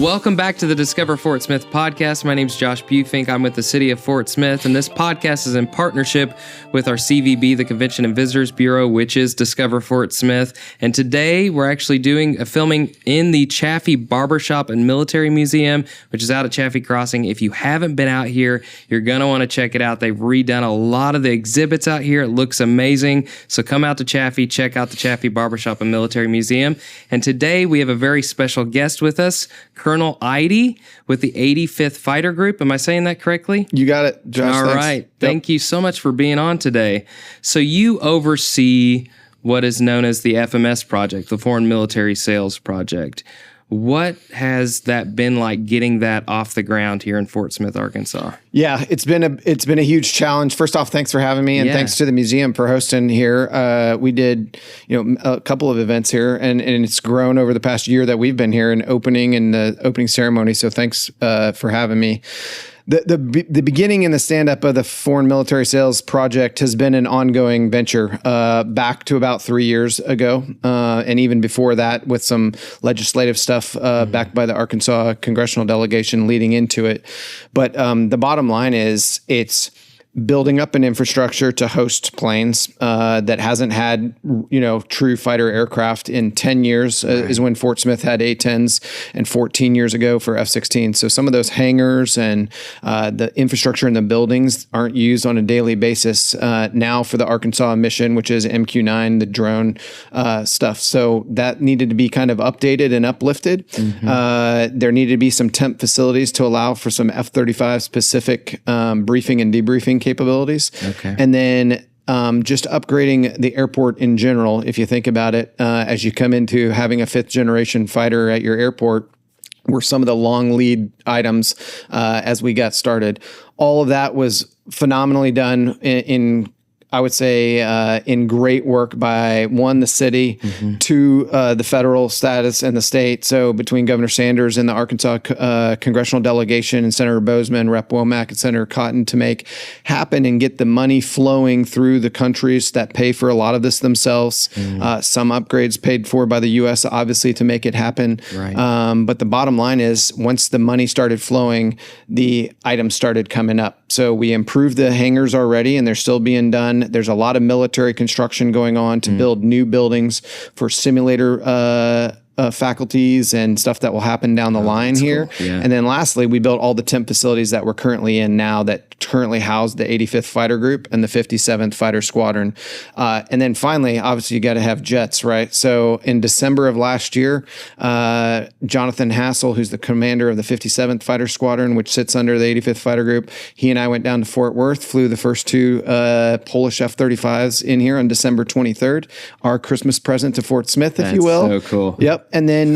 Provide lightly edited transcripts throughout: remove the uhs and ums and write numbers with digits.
Welcome back to the Discover Fort Smith podcast. My name is Josh Bufink. I'm with the city of Fort Smith, and this podcast is in partnership with our CVB, the Convention and Visitors Bureau, which is Discover Fort Smith. And today we're actually doing a filming in the Chaffee Barbershop and Military Museum, which is out at Chaffee Crossing. If you haven't been out here, you're going to want to check it out. They've redone a lot of the exhibits out here. It looks amazing. So come out to Chaffee, check out the Chaffee Barbershop and Military Museum. And today we have a very special guest with us, Colonel Ihde with the 85th Fighter Group. Am I saying that correctly? You got it, Josh. All thanks. right. Yep. Thank you so much for being on today. So you oversee what is known as the FMS project, the Foreign Military Sales Project. What has that been like getting that off the ground here in Fort Smith, Arkansas? Yeah, it's been a huge challenge. First off, thanks for having me, and thanks to the museum for hosting here. We did a couple of events here, and it's grown over the past year that we've been here and the opening ceremony. So thanks for having me. The beginning and the stand-up of the Foreign Military Sales Project has been an ongoing venture back to about 3 years ago, and even before that with some legislative stuff backed by the Arkansas congressional delegation leading into it. But the bottom line is it's building up an infrastructure to host planes that hasn't had, true fighter aircraft in 10 years is when Fort Smith had A-10s, and 14 years ago for F-16. So some of those hangars and the infrastructure in the buildings aren't used on a daily basis now for the Arkansas mission, which is MQ-9, the drone stuff. So that needed to be kind of updated and uplifted. Mm-hmm. There needed to be some temp facilities to allow for some F-35 specific briefing and debriefing capabilities. Okay. And then just upgrading the airport in general, if you think about it, as you come into having a 5th generation fighter at your airport, were some of the long lead items as we got started. All of that was phenomenally done in I would say, in great work by the city, mm-hmm. two, the federal status and the state. So between Governor Sanders and the Arkansas congressional delegation and Senator Bozeman, Rep. Womack, and Senator Cotton to make happen and get the money flowing through the countries that pay for a lot of this themselves. Mm. Some upgrades paid for by the U.S., obviously, to make it happen. Right. But the bottom line is, once the money started flowing, the items started coming up. So we improved the hangars already, and they're still being done. There's a lot of military construction going on to build new buildings for simulator faculties and stuff that will happen down the line here. Cool. Yeah. And then lastly, we built all the temp facilities that we're currently in now that currently house the 85th Fighter Group and the 57th Fighter Squadron. And then finally, obviously, you got to have jets, right? So in December of last year, Jonathan Hassel, who's the commander of the 57th Fighter Squadron, which sits under the 85th Fighter Group, he and I went down to Fort Worth, flew the first two Polish F-35s in here on December 23rd, our Christmas present to Fort Smith, if you will. That's so cool. Yep. And then,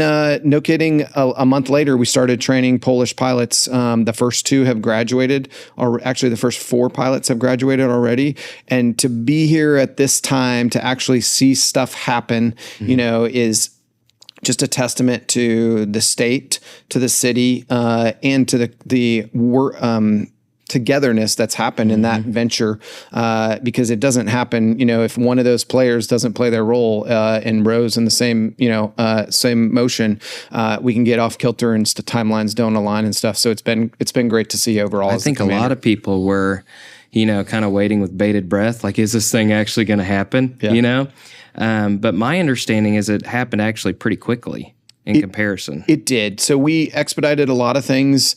no kidding, a month later, we started training Polish pilots. The first two have graduated, or actually the first 4 pilots have graduated already. And to be here at this time to actually see stuff happen, is just a testament to the state, to the city, and to the togetherness that's happened in that venture, because it doesn't happen, if one of those players doesn't play their role in rows in the same, same motion, we can get off kilter and timelines don't align and stuff. So it's been great to see overall. I think a lot of people were, kind of waiting with bated breath, like, is this thing actually going to happen? Yeah. But my understanding is it happened actually pretty quickly in comparison. It did. So we expedited a lot of things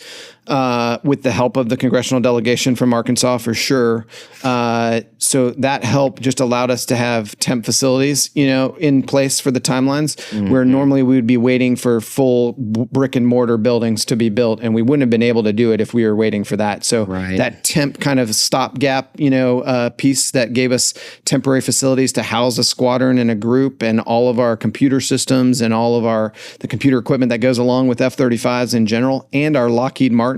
with the help of the congressional delegation from Arkansas, for sure. So that help just allowed us to have temp facilities, in place for the timelines, where normally we would be waiting for full brick and mortar buildings to be built, and we wouldn't have been able to do it if we were waiting for that. So that temp kind of stopgap, piece that gave us temporary facilities to house a squadron and a group and all of our computer systems and all of the computer equipment that goes along with F-35s in general, and our Lockheed Martin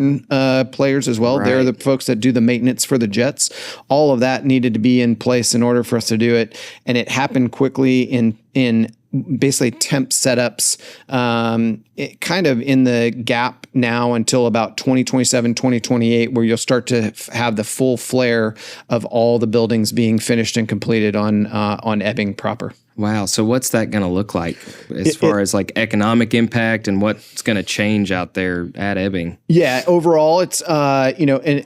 players as well. Right. They're the folks that do the maintenance for the jets. All of that needed to be in place in order for us to do it. And it happened quickly in basically temp setups, kind of in the gap now until about 2027, 2028, where you'll start to have the full flare of all the buildings being finished and completed on Ebbing proper. Wow. So what's that going to look like as far as like economic impact and what's going to change out there at Ebbing? Yeah, overall, it's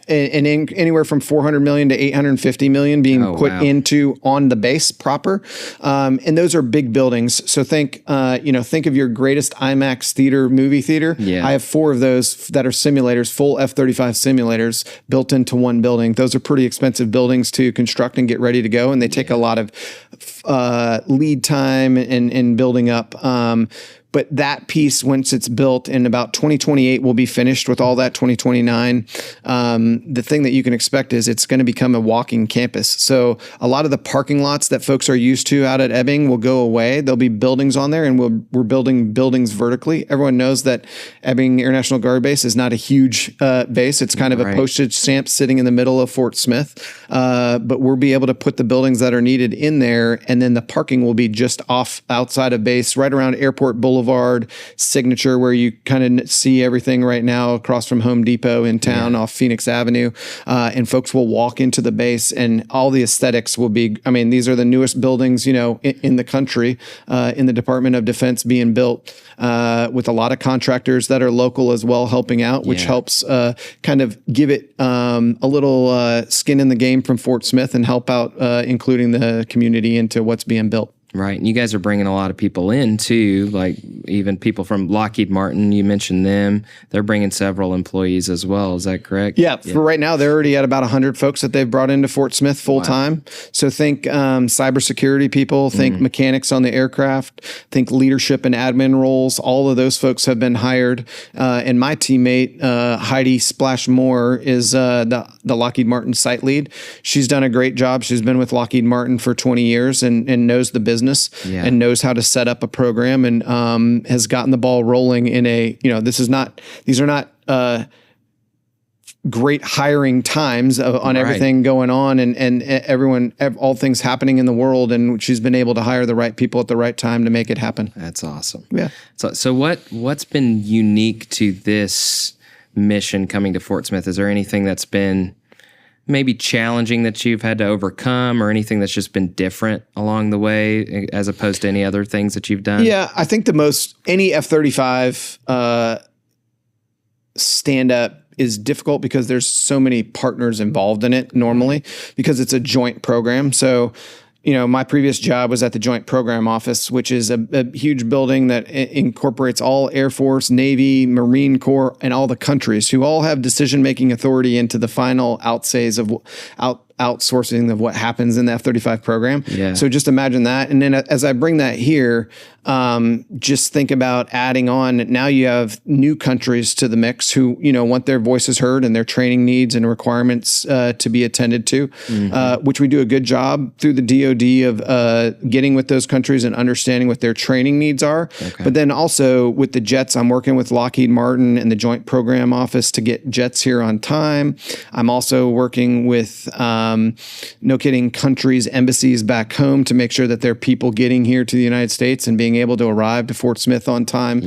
anywhere from 400 million to 850 million being put into on the base proper, and those are big buildings. So think of your greatest IMAX theater, movie theater. Yeah. I have 4 of those that are simulators, full F-35 simulators built into one building. Those are pretty expensive buildings to construct and get ready to go, and they take a lot of lead time in building up. But that piece, once it's built in about 2028, will be finished with all that 2029. The thing that you can expect is it's going to become a walking campus. So a lot of the parking lots that folks are used to out at Ebbing will go away. There'll be buildings on there, and we're building buildings vertically. Everyone knows that Ebbing International Guard Base is not a huge base. It's kind of a postage stamp sitting in the middle of Fort Smith. But we'll be able to put the buildings that are needed in there, and then the parking will be just outside of base, right around Airport Boulevard, Signature, where you kind of see everything right now across from Home Depot in town off Phoenix Avenue. And folks will walk into the base, and all the aesthetics will be, I mean, these are the newest buildings, in the country, in the Department of Defense being built, with a lot of contractors that are local as well helping out, which helps kind of give it a little skin in the game from Fort Smith and help out including the community into what's being built. Right. And you guys are bringing a lot of people in too, like even people from Lockheed Martin. You mentioned them. They're bringing several employees as well. Is that correct? Yeah. For right now, they're already at about 100 folks that they've brought into Fort Smith full time. So think cybersecurity people, think mechanics on the aircraft, think leadership and admin roles. All of those folks have been hired. And my teammate, Heidi Splash Moore, is the Lockheed Martin site lead. She's done a great job. She's been with Lockheed Martin for 20 years and knows the business and knows how to set up a program, and has gotten the ball rolling in these are not great hiring times on everything going on and everyone, all things happening in the world. And she's been able to hire the right people at the right time to make it happen. That's awesome. Yeah. So what's been unique to this mission coming to Fort Smith? Is there anything that's been maybe challenging that you've had to overcome, or anything that's just been different along the way as opposed to any other things that you've done? Yeah, I think any F-35 stand up is difficult because there's so many partners involved in it normally, because it's a joint program. So, my previous job was at the Joint Program Office, which is a huge building that incorporates all Air Force, Navy, Marine Corps, and all the countries who all have decision-making authority into the final outsourcing of what happens in the F-35 program. Yeah. So just imagine that. And then as I bring that here, just think about adding on, now you have new countries to the mix who, want their voices heard and their training needs and requirements to be attended to, which we do a good job through the DoD of getting with those countries and understanding what their training needs are. Okay. But then also with the jets, I'm working with Lockheed Martin and the Joint Program Office to get jets here on time. I'm also working with no kidding, countries, embassies back home to make sure that there are people getting here to the United States and being able to arrive to Fort Smith on time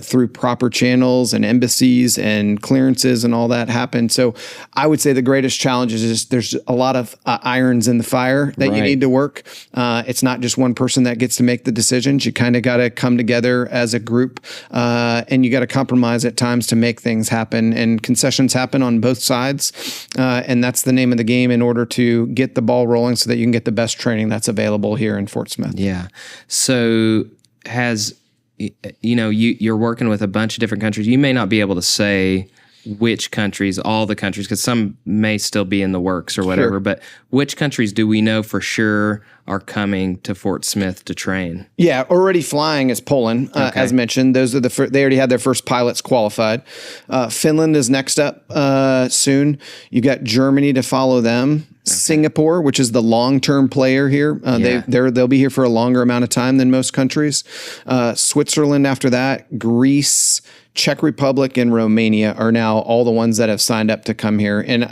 through proper channels and embassies and clearances and all that happen. So I would say the greatest challenge is just there's a lot of irons in the fire that you need to work. It's not just one person that gets to make the decisions. You kind of got to come together as a group, and you got to compromise at times to make things happen, and concessions happen on both sides. And that's the name of the game in order to get the ball rolling so that you can get the best training that's available here in Fort Smith. Yeah. So you're working with a bunch of different countries. You may not be able to say which countries, all the countries, because some may still be in the works or whatever, but which countries do we know for sure are coming to Fort Smith to train? Yeah, already flying is Poland, as mentioned. Those are they already had their first pilots qualified. Finland is next up soon. You got Germany to follow them. Singapore, which is the long-term player here. They'll be here for a longer amount of time than most countries. Switzerland after that, Greece, Czech Republic, and Romania are now all the ones that have signed up to come here. And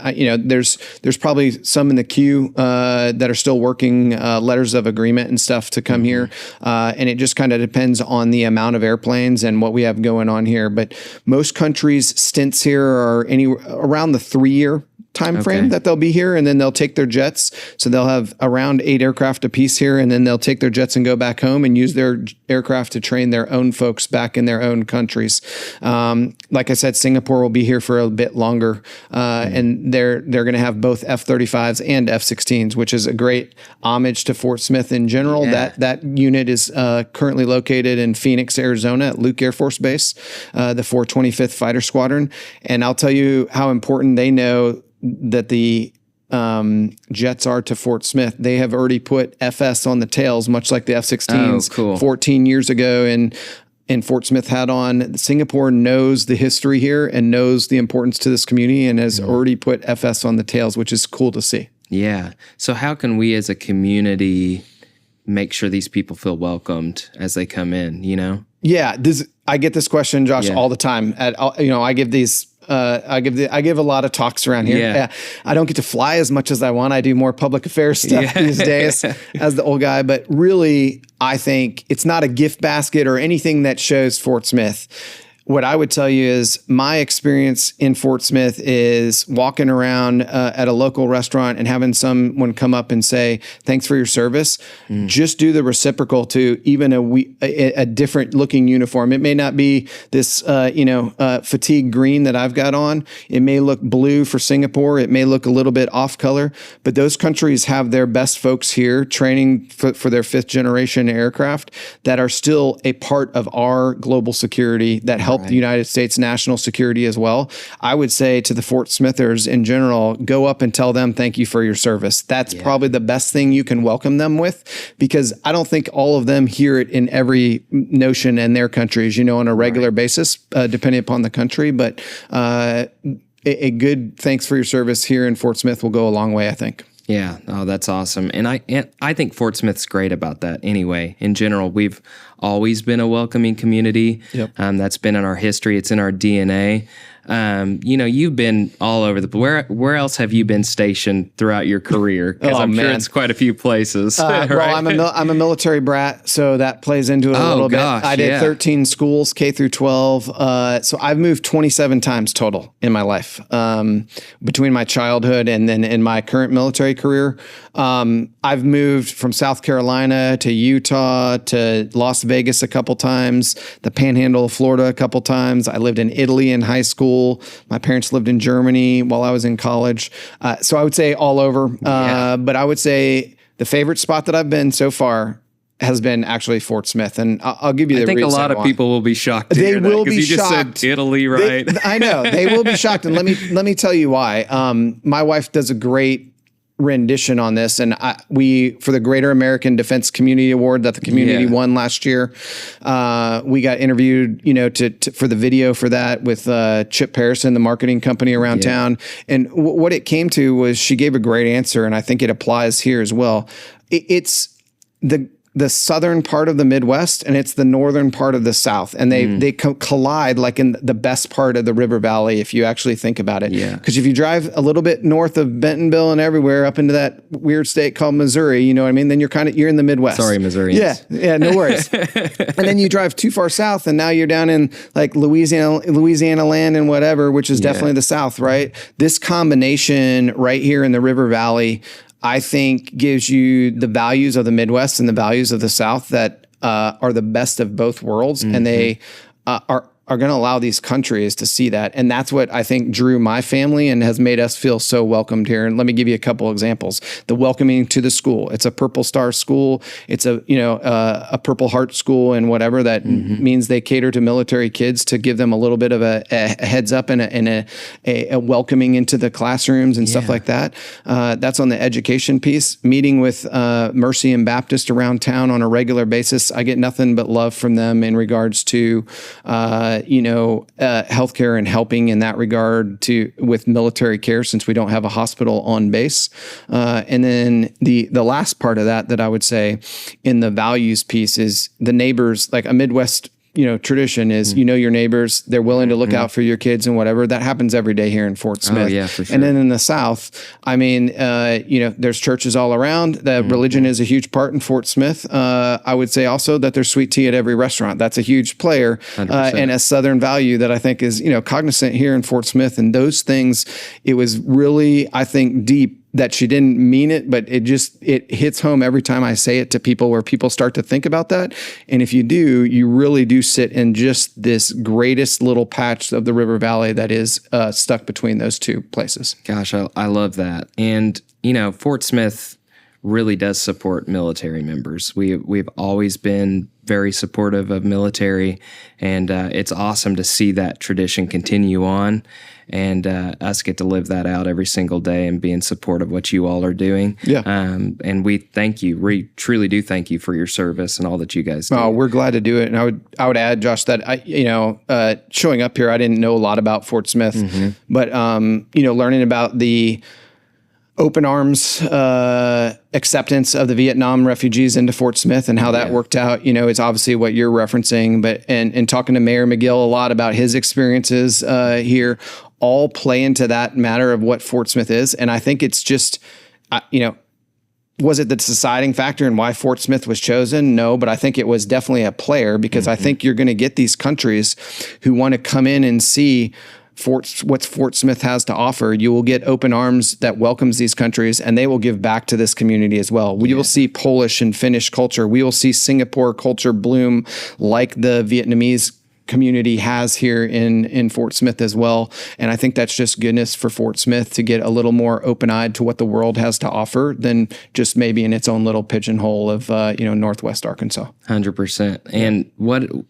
there's probably some in the queue that are still working letters of agreement and stuff to come here. And it just kind of depends on the amount of airplanes and what we have going on here. But most countries' stints here are around the 3-year time frame that they'll be here, and then they'll take their jets. So they'll have around 8 aircraft apiece here, and then they'll take their jets and go back home and use their aircraft to train their own folks back in their own countries. Like I said, Singapore will be here for a bit longer, and they're going to have both F-35s and F-16s, which is a great homage to Fort Smith in general. That unit is currently located in Phoenix, Arizona at Luke Air Force Base, the 425th Fighter Squadron. And I'll tell you how important they know that the jets are to Fort Smith. They have already put FS on the tails, much like the F-16s 14 years ago. And Fort Smith had on. Singapore knows the history here and knows the importance to this community and has already put FS on the tails, which is cool to see. Yeah. So how can we as a community make sure these people feel welcomed as they come in, you know? Yeah. I get this question, Josh, all the time. I give these I give a lot of talks around here. Yeah. I don't get to fly as much as I want. I do more public affairs stuff these days as the old guy. But really, I think it's not a gift basket or anything that shows Fort Smith. What I would tell you is my experience in Fort Smith is walking around at a local restaurant and having someone come up and say, thanks for your service. Just do the reciprocal to even a different looking uniform. It may not be this, fatigue green that I've got on. It may look blue for Singapore. It may look a little bit off color, but those countries have their best folks here training for their 5th generation aircraft that are still a part of our global security that help the United States national security as well. I would say to the Fort Smithers in general, go up and tell them thank you for your service. That's probably the best thing you can welcome them with, because I don't think all of them hear it in every notion in their countries, on a regular basis, depending upon the country. But a good thanks for your service here in Fort Smith will go a long way, I think. Yeah. Oh, that's awesome. And I think Fort Smith's great about that anyway. In general, we've always been a welcoming community. Yep. That's been in our history. It's in our DNA. You've been all over where else have you been stationed throughout your career? Because I'm sure it's quite a few places. Right? Well, I'm a military brat, so that plays into it a little bit. I did 13 schools, K through 12. So I've moved 27 times total in my life, between my childhood and then in my current military career. I've moved from South Carolina to Utah to Las Vegas a couple times, the Panhandle of Florida a couple times. I lived in Italy in high school. My parents lived in Germany while I was in college. So I would say all over. But I would say the favorite spot that I've been so far has been actually Fort Smith. And I'll give you the reason. I think a lot of people will be shocked to hear that, will be you shocked. Just said Italy, right? I know. They will be shocked. And let me tell you why. My wife does a great rendition on this, and we for the Greater American Defense Community Award that the community won last year, we got interviewed for the video for that with Chip Harrison, the marketing company around town, and what it came to was she gave a great answer, and I think it applies here as well. It's the southern part of the Midwest and it's the northern part of the South, and they collide like in the best part of the river valley if you actually think about it. Because if you drive a little bit north of Bentonville and everywhere up into that weird state called Missouri, you know what I mean? Then you're in the Midwest. Sorry, Missourians. Yeah, no worries. And then you drive too far south and now you're down in like Louisiana land and whatever, which is definitely the South, right? This combination right here in the river valley, I think, gives you the values of the Midwest and the values of the South that are the best of both worlds. And they are going to allow these countries to see that. And that's what I think drew my family and has made us feel so welcomed here. And let me give you a couple examples. The welcoming to the school. It's a Purple Star school. It's a Purple Heart school and whatever. That means they cater to military kids to give them a little bit of a heads up and a welcoming into the classrooms and stuff like that. That's on the education piece. Meeting with Mercy and Baptist around town on a regular basis. I get nothing but love from them in regards to healthcare and helping in that regard with military care, since we don't have a hospital on base. And then the last part of that I would say in the values piece is the neighbors, like a Midwest tradition is, your neighbors, they're willing to look out for your kids and whatever. That happens every day here in Fort Smith. Oh, yeah, for sure. And then in the South, I mean, there's churches all around. The religion is a huge part in Fort Smith. I would say also that there's sweet tea at every restaurant. That's a huge player and a Southern value that I think is, cognizant here in Fort Smith. And those things, it was really, I think, deep that she didn't mean it, but it hits home every time I say it to people, where people start to think about that. And if you do, you really do sit in just this greatest little patch of the River Valley that is stuck between those two places. Gosh, I love that. And, Fort Smith really does support military members. We've always been very supportive of military, and it's awesome to see that tradition continue on, and us get to live that out every single day and be in support of what you all are doing. Yeah. And we thank you. We truly do thank you for your service and all that you guys do. Oh, we're glad to do it. And I would add, Josh, that showing up here, I didn't know a lot about Fort Smith, but learning about the open arms acceptance of the Vietnam refugees into Fort Smith and how that worked out, is obviously what you're referencing. But and talking to Mayor McGill a lot about his experiences here, all play into that matter of what Fort Smith is. And I think it's just, was it the deciding factor in why Fort Smith was chosen? No, but I think it was definitely a player, because I think you're going to get these countries who want to come in and see what Fort Smith has to offer. You will get open arms that welcomes these countries, and they will give back to this community as well. We will see Polish and Finnish culture. We will see Singapore culture bloom like the Vietnamese community has here in Fort Smith as well. And I think that's just goodness for Fort Smith to get a little more open-eyed to what the world has to offer than just maybe in its own little pigeonhole of, Northwest Arkansas. 100%. And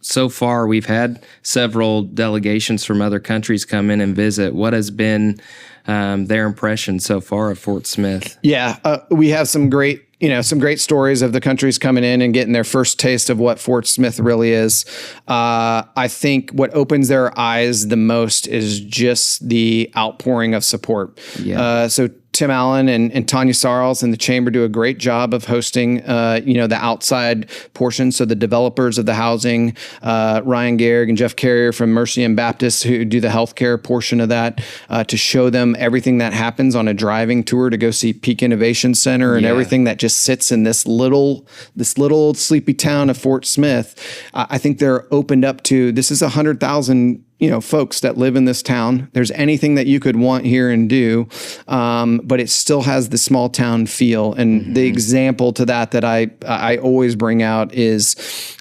so far we've had several delegations from other countries come in and visit. What has been their impression so far of Fort Smith? Yeah, we have some great stories of the countries coming in and getting their first taste of what Fort Smith really is. I think what opens their eyes the most is just the outpouring of support. Yeah. So Tim Allen and Tanya Sarles and the Chamber do a great job of hosting, the outside portion. So the developers of the housing, Ryan Garrig and Jeff Carrier from Mercy and Baptist, who do the healthcare portion of that, to show them everything that happens on a driving tour to go see Peak Innovation Center and everything that just sits in this little sleepy town of Fort Smith. I think they're opened up to, this is 100,000 folks that live in this town. There's anything that you could want here and do, but it still has the small town feel. And the example to that I always bring out is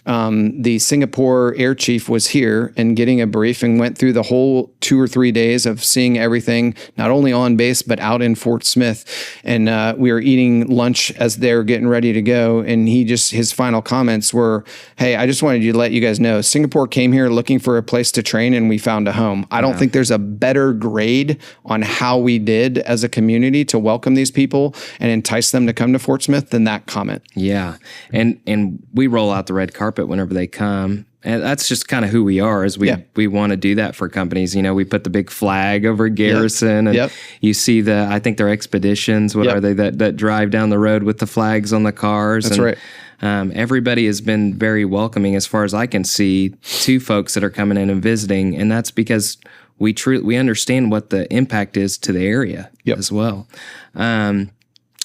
the Singapore air chief was here and getting a brief and went through the whole 2 or 3 days of seeing everything, not only on base, but out in Fort Smith. And we were eating lunch as they're getting ready to go. And his final comments were, "Hey, I just wanted to let you guys know, Singapore came here looking for a place to train, and we found a home." I don't think there's a better grade on how we did as a community to welcome these people and entice them to come to Fort Smith than that comment. Yeah. And we roll out the red carpet whenever they come. And that's just kind of who we are, is we want to do that for companies. We put the big flag over Garrison, and you see I think they're expeditions. What are they that drive down the road with the flags on the cars? That's right. Everybody has been very welcoming, as far as I can see, to folks that are coming in and visiting, and that's because we understand what the impact is to the area as well.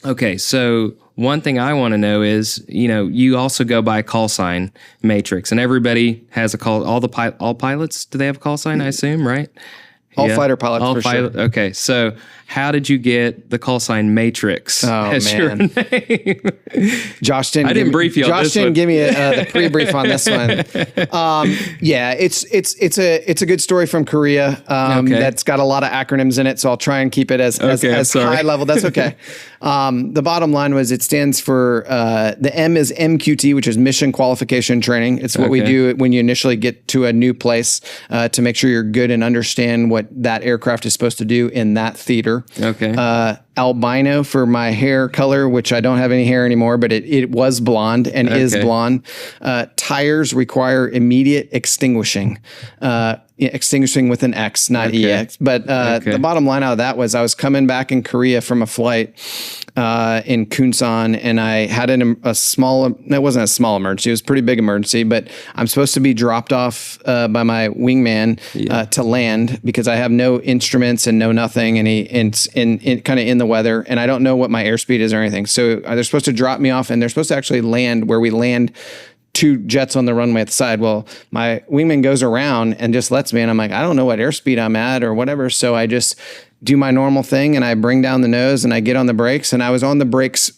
Okay, so one thing I want to know is, you also go by call sign matrix, and everybody has a call. All pilots, do they have a call sign? I assume, right? All fighter pilots, sure. Okay, so how did you get the call sign Matrix as your name? Josh didn't. I didn't brief you on this one. Josh didn't give me the pre-brief on this one. It's a good story from Korea. That's got a lot of acronyms in it, so I'll try and keep it as high level. That's okay. The bottom line was it stands for the M is MQT, which is Mission Qualification Training. It's what we do when you initially get to a new place to make sure you're good and understand what that aircraft is supposed to do in that theater. Okay. Albino for my hair color, which I don't have any hair anymore, but it was blonde and is blonde. Tires require immediate extinguishing. Extinguishing with an X, not EX. But the bottom line out of that was I was coming back in Korea from a flight, in Kunsan, and I had a small. That wasn't a small emergency; it was a pretty big emergency. But I'm supposed to be dropped off by my wingman to land because I have no instruments and no nothing, and it's in kind of in the weather, and I don't know what my airspeed is or anything. So they're supposed to drop me off, and they're supposed to actually land where we land. 2 jets on the runway at the side. Well, my wingman goes around and just lets me, and I'm like, I don't know what airspeed I'm at or whatever. So I just do my normal thing, and I bring down the nose, and I get on the brakes, and I was on the brakes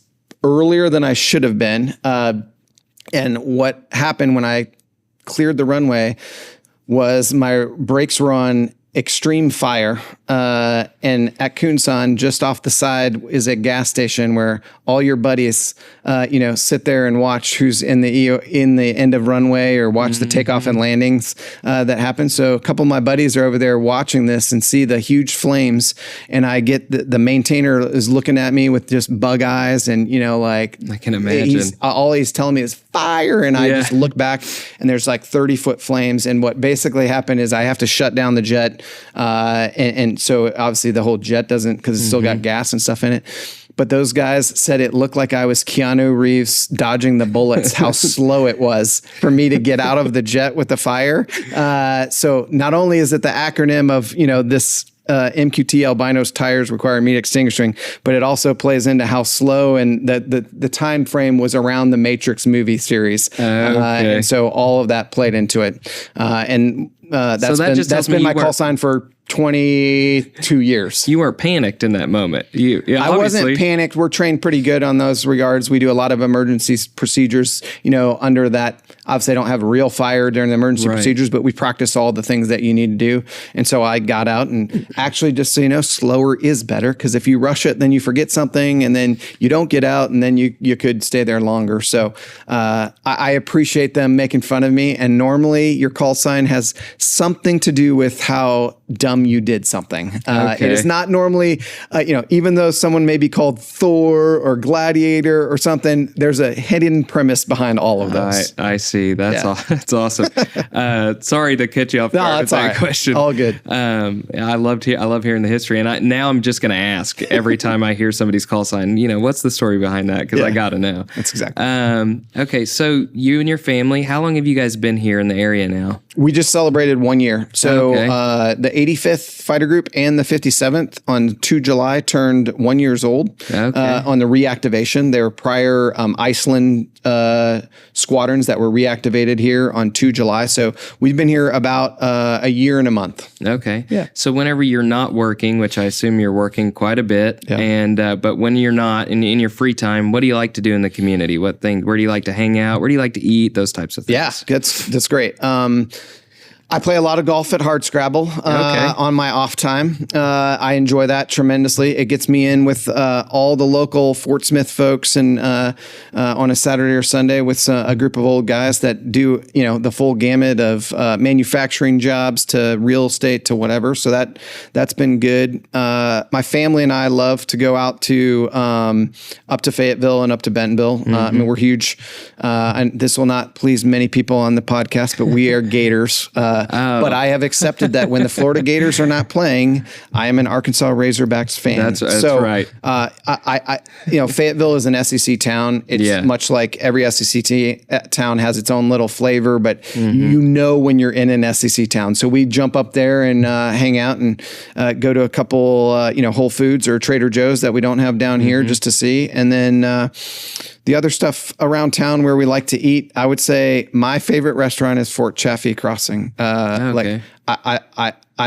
earlier than I should have been. And what happened when I cleared the runway was my brakes were on extreme fire. And at Kunsan, just off the side is a gas station where all your buddies, sit there and watch who's in the end of runway or watch the takeoff and landings that happen. So a couple of my buddies are over there watching this and see the huge flames. And I get the maintainer is looking at me with just bug eyes and, I can imagine. All he's telling me is fire. And I just look back and there's like 30-foot flames. And what basically happened is I have to shut down the jet. And so obviously the whole jet doesn't, because it's still got gas and stuff in it. But those guys said it looked like I was Keanu Reeves dodging the bullets, how slow it was for me to get out of the jet with the fire. So not only is it the acronym of, this MQT albinos tires require immediate extinguishing, but it also plays into how slow and the time frame was around the Matrix movie series. And so all of that played into it. That's been my call sign for 22 years. You weren't panicked in that moment. I wasn't panicked. We're trained pretty good on those regards. We do a lot of emergency procedures, under that. Obviously, I don't have real fire during the emergency procedures, but we practice all the things that you need to do. And so I got out and actually, just so you know, slower is better, because if you rush it, then you forget something and then you don't get out and then you could stay there longer. So I appreciate them making fun of me. And normally your call sign has something to do with how dumb you did something. It is not normally, even though someone may be called Thor or Gladiator or something, there's a hidden premise behind all of those. I see. That's awesome. Sorry to catch you off guard with that question. All good. I love hearing the history, and now I'm just going to ask every time I hear somebody's call sign, what's the story behind that? Because I got to know. That's exactly. Okay, so you and your family, how long have you guys been here in the area now? We just celebrated 1 year. So the 85th Fighter Group and the 57th on 2 July turned 1 year old on the reactivation. There were prior Iceland squadrons that were reactivated here on 2 July. So we've been here about a year and a month. Okay. Yeah. So whenever you're not working, which I assume you're working quite a bit, but when you're not in your free time, what do you like to do in the community? Where do you like to hang out? Where do you like to eat? Those types of things. Yeah, that's great. I play a lot of golf at Hardscrabble on my off time. I enjoy that tremendously. It gets me in with all the local Fort Smith folks, and on a Saturday or Sunday with a group of old guys that do the full gamut of manufacturing jobs to real estate to whatever. So that's been good. My family and I love to go out to up to Fayetteville and up to Bentonville. I mean, we're huge, and this will not please many people on the podcast, but we are Gators. But I have accepted that when the Florida Gators are not playing, I am an Arkansas Razorbacks fan. That's right. Fayetteville is an SEC town. It's much like every SEC town has its own little flavor, but when you're in an SEC town. So we jump up there and hang out and go to a couple, Whole Foods or Trader Joe's that we don't have down here just to see. And then the other stuff around town where we like to eat, I would say my favorite restaurant is Fort Chaffee Crossing. I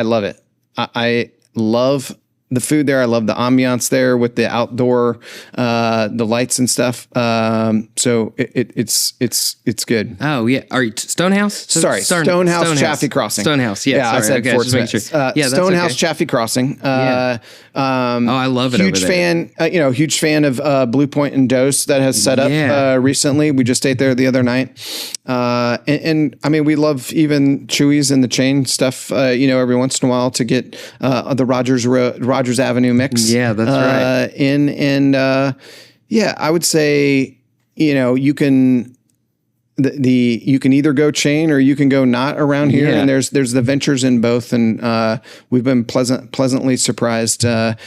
love it. I love the food there. I love the ambiance there with the outdoor, the lights and stuff. So it's good. Oh yeah. Are you Stonehouse? Stonehouse Chaffee Crossing. Stonehouse. Yeah. I said Fort Smith. Stonehouse Chaffee Crossing. I love it. Huge fan. Huge fan of Blue Point and Dose that has set up recently. We just ate there the other night. And I mean, we love even Chewy's and the chain stuff. Every once in a while to get the Rogers Avenue mix. Yeah, that's right. I would say, you can you can either go chain or you can go not around here, and there's the ventures in both, and we've been pleasantly surprised. The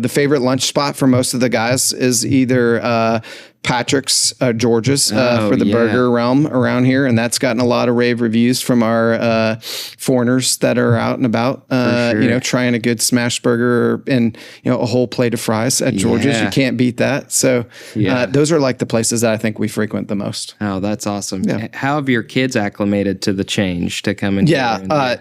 favorite lunch spot for most of the guys is either Patrick's, George's, for the burger realm around here, and that's gotten a lot of rave reviews from our foreigners that are out and about. Trying a good smash burger and a whole plate of fries at George's. You can't beat that. So those are like the places that I think we frequent the most. Oh, that's awesome. Yeah. How have your kids acclimated to the change to come in?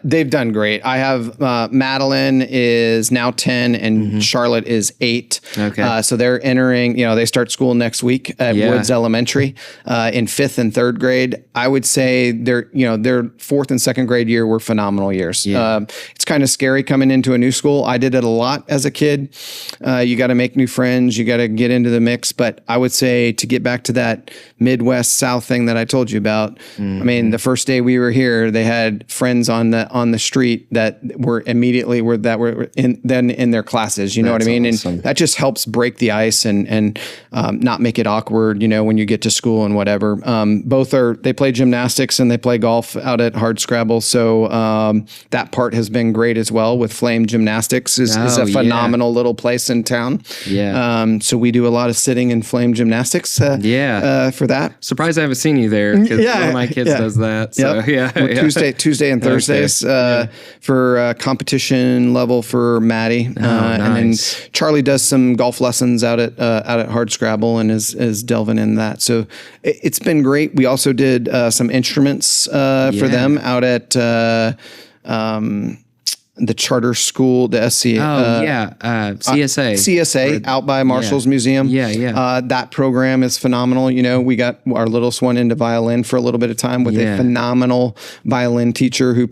They've done great. I have Madeline is now 10 and Charlotte is 8. Okay. So they're entering, they start school next week at Woods Elementary in 5th and 3rd grade. I would say their 4th and 2nd grade year were phenomenal years. It's kind of scary coming into a new school. I did it a lot as a kid. You got to make new friends. You got to get into the mix. But I would say to get back to that Midwest South thing that I told you about. I mean, the first day we were here, they had friends on the street that were immediately in their classes. You know what I mean? Awesome. And that just helps break the ice and not make it awkward, when you get to school and whatever. They play gymnastics and they play golf out at Hardscrabble. So that part has been great as well with Flame Gymnastics is a phenomenal little place in town. So we do a lot of sitting in Flame Gymnastics for that. Surprised I haven't seen you there because one of my kids does that. So Tuesday and Thursdays for competition level for Maddie. Nice. And then Charlie does some golf lessons out at Hardscrabble and is delving in that. So it's been great. We also did some instruments for them out at the charter school, the SC. CSA out by Marshall's Museum. That program is phenomenal. We got our littlest one into violin for a little bit of time with a phenomenal violin teacher who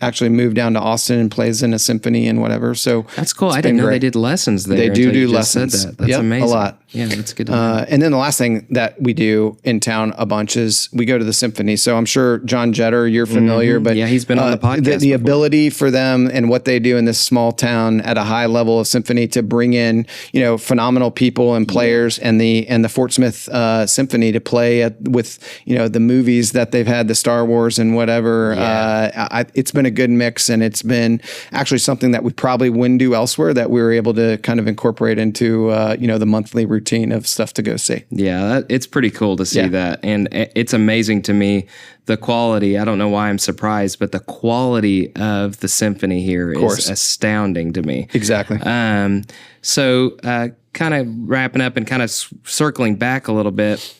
actually moved down to Austin and plays in a symphony and whatever. So that's cool. I didn't know they did lessons there. They do lessons. That's amazing. A lot. Yeah, that's good. And then the last thing that we do in town a bunch is we go to the Symphony. So I'm sure John Jetter, you're familiar, but he's been on the podcast. The ability for them and what they do in this small town at a high level of symphony to bring in, phenomenal people and players and the Fort Smith Symphony to play with, the movies that they've had, the Star Wars and whatever. It's been a good mix, and it's been actually something that we probably wouldn't do elsewhere that we were able to kind of incorporate into, the monthly routine of stuff to go see. Yeah, it's pretty cool to see that. And it's amazing to me, the quality. I don't know why I'm surprised, but the quality of the symphony here is astounding to me. Exactly. So kind of wrapping up and kind of circling back a little bit,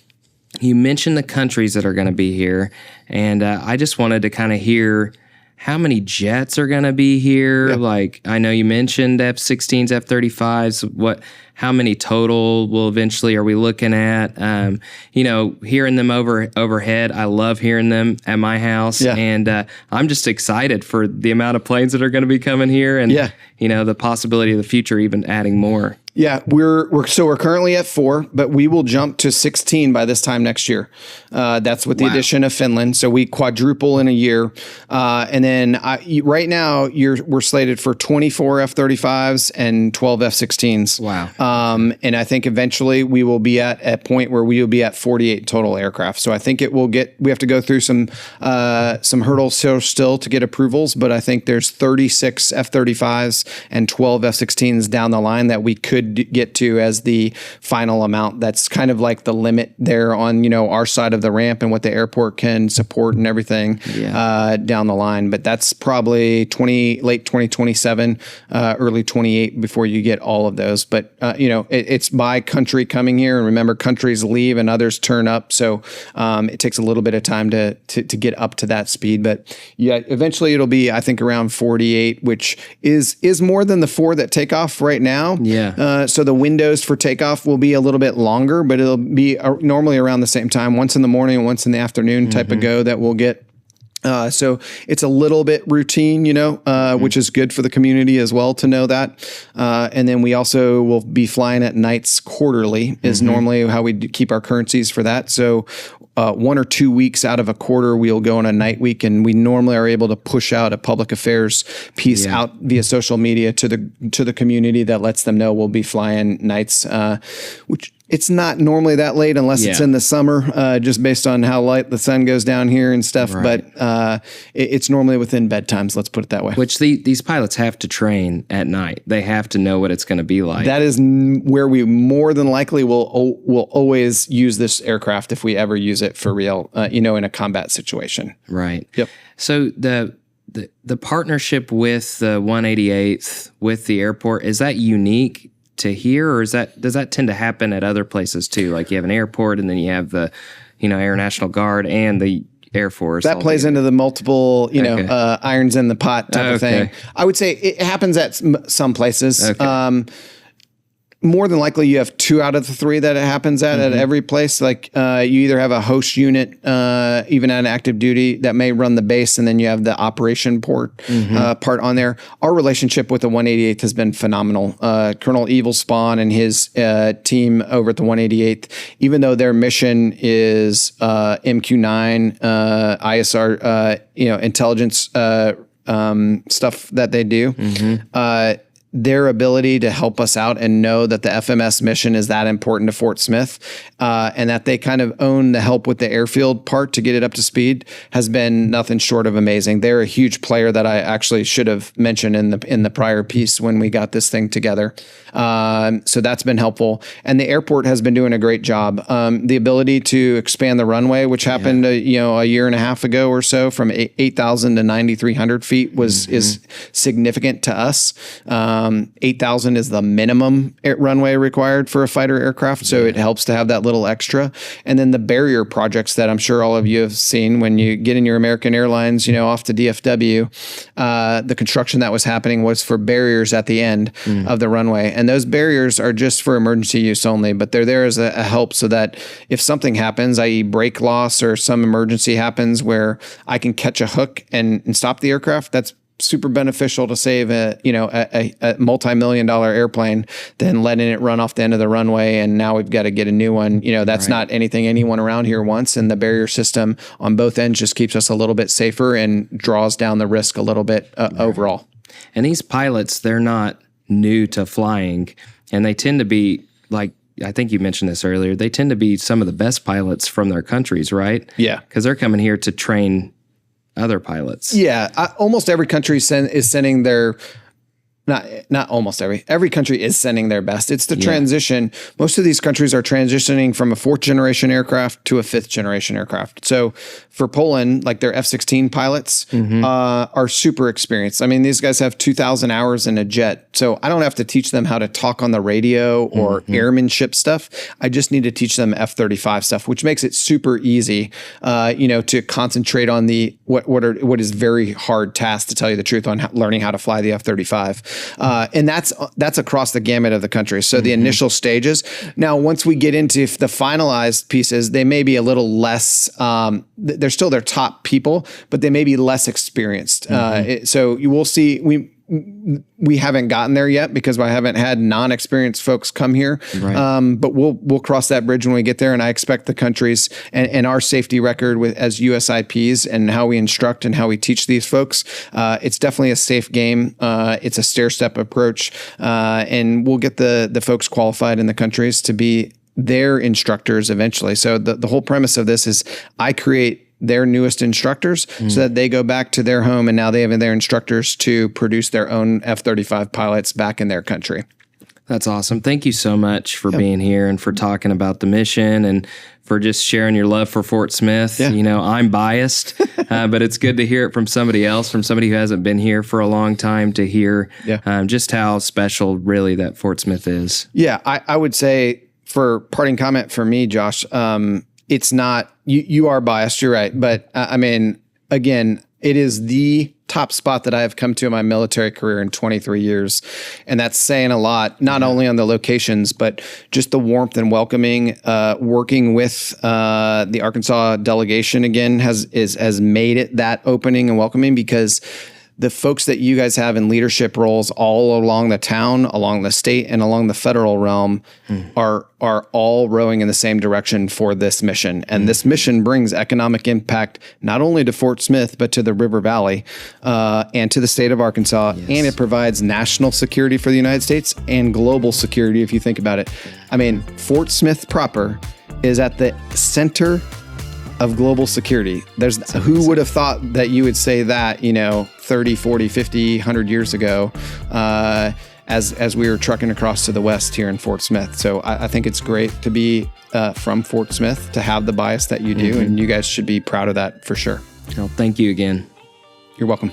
you mentioned the countries that are going to be here. And I just wanted to kind of hear how many jets are going to be here. Like, I know you mentioned F-16s, F-35s. How many total are we looking at? Hearing them overhead, I love hearing them at my house. And I'm just excited for the amount of planes that are going to be coming here and, the possibility of the future even adding more. Yeah, we're currently at 4, but we will jump to 16 by this time next year. That's with the addition of Finland. So we quadruple in a year. And then right now we're slated for 24 F-35s and 12 F-16s. Wow. And I think eventually we will be at a point where we will be at 48 total aircraft. So I think we have to go through some hurdles still to get approvals, but I think there's 36 F-35s and 12 F-16s down the line that we could get to as the final amount. That's kind of like the limit there on, our side of the ramp and what the airport can support and everything down the line. But that's probably late 2027, early 28 before you get all of those. But, it's by country coming here. And remember, countries leave and others turn up. So it takes a little bit of time to get up to that speed. But eventually it'll be, I think, around 48, which is more than the 4 that take off right now. So the windows for takeoff will be a little bit longer, but it'll be normally around the same time, once in the morning and once in the afternoon type of go that we'll get. So it's a little bit routine, which is good for the community as well to know that. And then we also will be flying at nights quarterly is normally how we keep our currencies for that. So 1 or 2 weeks out of a quarter, we'll go on a night week, and we normally are able to push out a public affairs piece out via social media to the community that lets them know we'll be flying nights, which It's not normally that late unless it's in the summer, just based on how light the sun goes down here and stuff. Right. But it's normally within bedtimes. Let's put it that way. Which these pilots have to train at night. They have to know what it's going to be like. That is where we more than likely will always use this aircraft if we ever use it for real, in a combat situation. Right. Yep. So the partnership with the 188th with the airport, is that unique to here, or does that tend to happen at other places too? Like you have an airport and then you have the, Air National Guard and the Air Force. That plays into the multiple, irons in the pot type of thing. I would say it happens at some places. Okay. More than likely, you have 2 out of the 3 that it happens at every place. Like you either have a host unit, even at active duty, that may run the base, and then you have the operation part on there. Our relationship with the 188th has been phenomenal. Colonel Evil Spawn and his team over at the 188th, even though their mission is MQ-9, ISR, intelligence stuff that they do. Their ability to help us out and know that the FMS mission is that important to Fort Smith, and that they kind of own the help with the airfield part to get it up to speed has been nothing short of amazing. They're a huge player that I actually should have mentioned in the prior piece when we got this thing together. So that's been helpful. And the airport has been doing a great job. The ability to expand the runway, which happened a year and a half ago or so, from 8,000 to 9,300 feet is significant to us. 8,000 is the minimum runway required for a fighter aircraft, so it helps to have that little extra. And then the barrier projects that I'm sure all of you have seen when you get in your American Airlines, off to DFW, the construction that was happening was for barriers at the end of the runway. And those barriers are just for emergency use only, but they're there as a help so that if something happens, i.e. brake loss or some emergency happens where I can catch a hook and stop the aircraft, that's super beneficial to save a multi-million-dollar airplane than letting it run off the end of the runway. And now we've got to get a new one. That's not anything anyone around here wants. And the barrier system on both ends just keeps us a little bit safer and draws down the risk a little bit overall. And these pilots, they're not new to flying, and they tend to be, like, I think you mentioned this earlier, they tend to be some of the best pilots from their countries, right? Yeah. Because they're coming here to train other pilots. Yeah. Almost every country is sending their... Not almost every country is sending their best. It's the transition. Most of these countries are transitioning from a 4th generation aircraft to a 5th generation aircraft. So for Poland, like their F-16 pilots are super experienced. I mean, these guys have 2,000 hours in a jet. So I don't have to teach them how to talk on the radio or airmanship stuff. I just need to teach them F-35 stuff, which makes it super easy, to concentrate on the what is very hard task, to tell you the truth, on learning how to fly the F-35. And that's across the gamut of the country. So the initial stages. Now, once we get into the finalized pieces, they may be a little less, they're still their top people, but they may be less experienced. So you will see, we haven't gotten there yet because I haven't had non-experienced folks come here. Right. But we'll cross that bridge when we get there. And I expect the countries and our safety record as USIPs and how we instruct and how we teach these folks, it's definitely a safe game. It's a stair-step approach. And we'll get the folks qualified in the countries to be their instructors eventually. So the whole premise of this is I create their newest instructors so that they go back to their home, and now they have their instructors to produce their own F-35 pilots back in their country. That's awesome. Thank you so much for being here and for talking about the mission and for just sharing your love for Fort Smith. Yeah. I'm biased, but it's good to hear it from somebody else, from somebody who hasn't been here for a long time, to hear just how special really that Fort Smith is. Yeah, I would say, for parting comment for me, Josh, it's not, you are biased, you're right. But I mean, again, it is the top spot that I have come to in my military career in 23 years. And that's saying a lot, not only on the locations, but just the warmth and welcoming. Working with the Arkansas delegation again has made it that opening and welcoming, because the folks that you guys have in leadership roles all along the town, along the state, and along the federal realm are all rowing in the same direction for this mission. And this mission brings economic impact not only to Fort Smith, but to the River Valley and to the state of Arkansas. Yes. And it provides national security for the United States and global security, if you think about it. I mean, Fort Smith proper is at the center of global security. Who would have thought that you would say that, 30, 40, 50, 100 years ago, as we were trucking across to the west here in Fort Smith. So I think it's great to be from Fort Smith, to have the bias that you do, and you guys should be proud of that for sure. Well, thank you again. You're welcome.